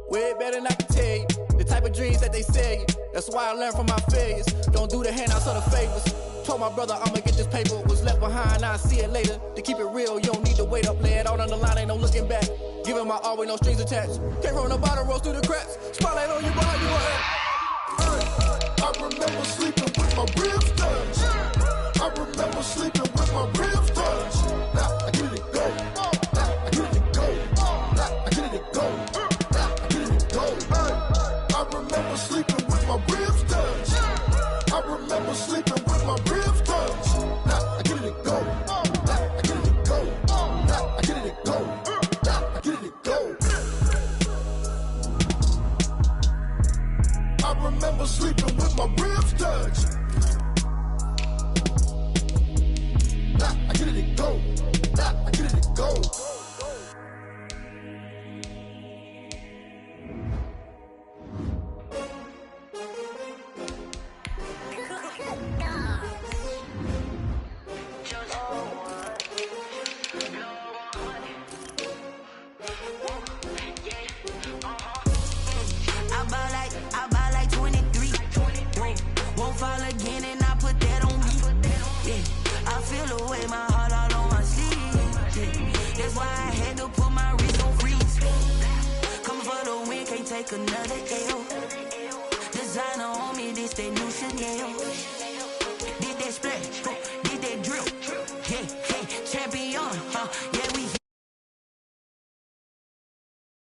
Way better than I can tell you. The type of dreams that they sell you. That's why I learned from my failures. Don't do the handouts or the favors. Told my brother I'ma get this paper. Was left behind, I'll see it later. To keep it real, you don't need to wait up. Lay it out on the line, ain't no looking back. Giving my all with no strings attached. Came from the bottom, rose through the cracks. Spotlight on you, but how you gon' act? I remember sleeping with my ribs touched. I remember sleeping with my ribs touched. Now I get it and go. Now I get it and go. Now I get it and go. Now I get it and go. I remember sleeping with my ribs touched. I remember sleeping with my ribs touched. Now I get it and go. Now I get it and go. Now I get it and go. take another L. Designer on me, this that new Chanel. Did that split, did that drill. Yeah, champion, yeah, we